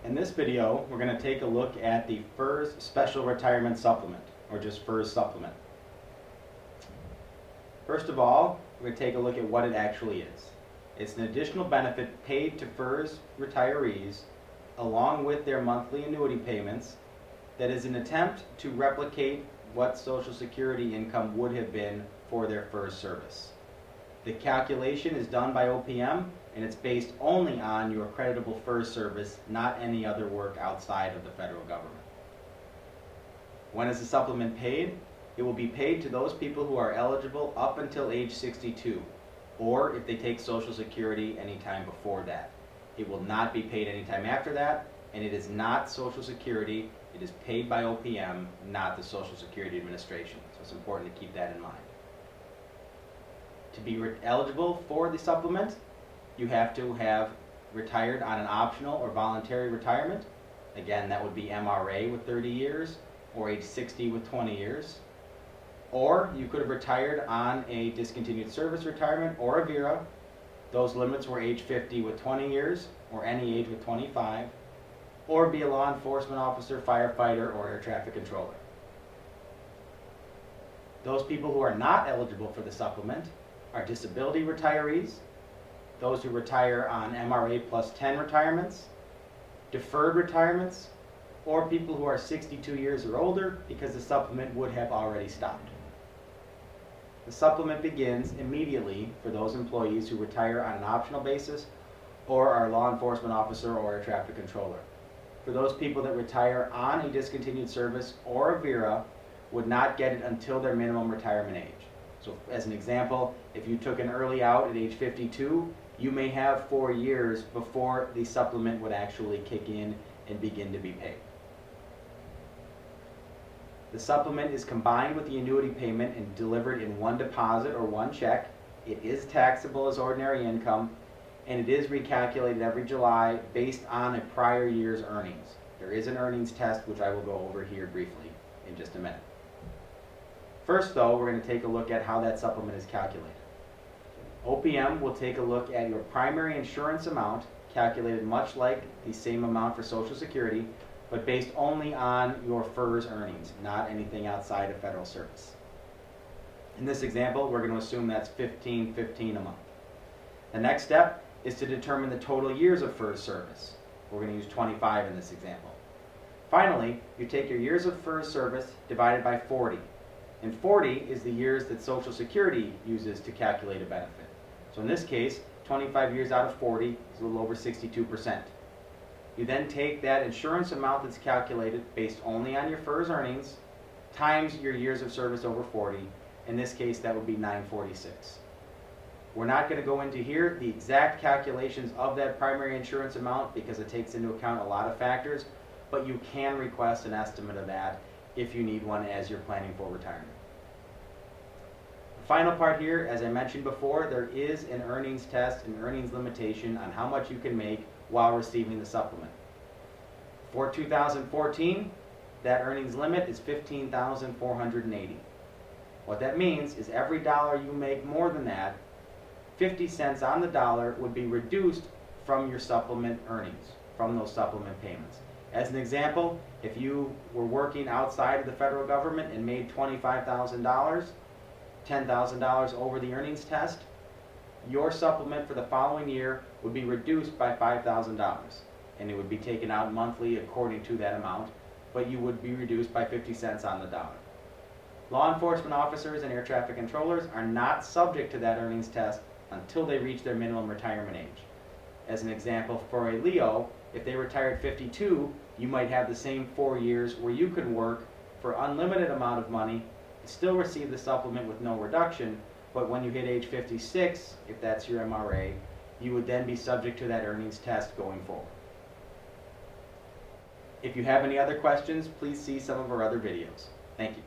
In this video, we're going to take a look at the FERS Special Retirement Supplement, or just FERS Supplement. First of all, we're going to take a look at what it actually is. It's an additional benefit paid to FERS retirees along with their monthly annuity payments that is an attempt to replicate what Social Security income would have been for their FERS service. The calculation is done by OPM, and it's based only on your creditable FERS service, not any other work outside of the federal government. When is the supplement paid? It will be paid to those people who are eligible up until age 62, or if they take Social Security anytime before that. It will not be paid anytime after that, and it is not Social Security. It is paid by OPM, not the Social Security Administration. So it's important to keep that in mind. To be eligible for the supplement, you have to have retired on an optional or voluntary retirement. Again, that would be MRA with 30 years or age 60 with 20 years. Or you could have retired on a discontinued service retirement or a VERA. Those limits were age 50 with 20 years or any age with 25. Or be a law enforcement officer, firefighter, or air traffic controller. Those people who are not eligible for the supplement are disability retirees, those who retire on MRA plus 10 retirements, deferred retirements, or people who are 62 years or older because the supplement would have already stopped. The supplement begins immediately for those employees who retire on an optional basis or are a law enforcement officer or a traffic controller. For those people that retire on a discontinued service or a VERA, would not get it until their minimum retirement age. So as an example, if you took an early out at age 52, you may have 4 years before the supplement would actually kick in and begin to be paid. The supplement is combined with the annuity payment and delivered in one deposit or one check. It is taxable as ordinary income, and it is recalculated every July based on a prior year's earnings. There is an earnings test, which I will go over here briefly in just a minute. First, though, we're going to take a look at how that supplement is calculated. OPM will take a look at your primary insurance amount, calculated much like the same amount for Social Security, but based only on your FERS earnings, not anything outside of federal service. In this example, we're going to assume that's $15.15 a month. The next step is to determine the total years of FERS service. We're going to use 25 in this example. Finally, you take your years of FERS service divided by 40. And 40 is the years that Social Security uses to calculate a benefit. So in this case, 25 years out of 40 is a little over 62%. You then take that insurance amount that's calculated based only on your FERS earnings times your years of service over 40. In this case, that would be 946. We're not going to go into here the exact calculations of that primary insurance amount because it takes into account a lot of factors, but you can request an estimate of that if you need one as you're planning for retirement. The final part here, as I mentioned before, there is an earnings test, an earnings limitation on how much you can make while receiving the supplement. For 2014, that earnings limit is $15,480. What that means is every dollar you make more than that, 50 cents on the dollar would be reduced from your supplement earnings, from those supplement payments. As an example, if you were working outside of the federal government and made $25,000, $10,000 over the earnings test, your supplement for the following year would be reduced by $5,000, and it would be taken out monthly according to that amount, but you would be reduced by 50 cents on the dollar. Law enforcement officers and air traffic controllers are not subject to that earnings test until they reach their minimum retirement age. As an example, for a Leo, if they retire at 52, you might have the same 4 years where you could work for unlimited amount of money, still receive the supplement with no reduction, but when you hit age 56, if that's your MRA, you would then be subject to that earnings test going forward. If you have any other questions, please see some of our other videos. Thank you.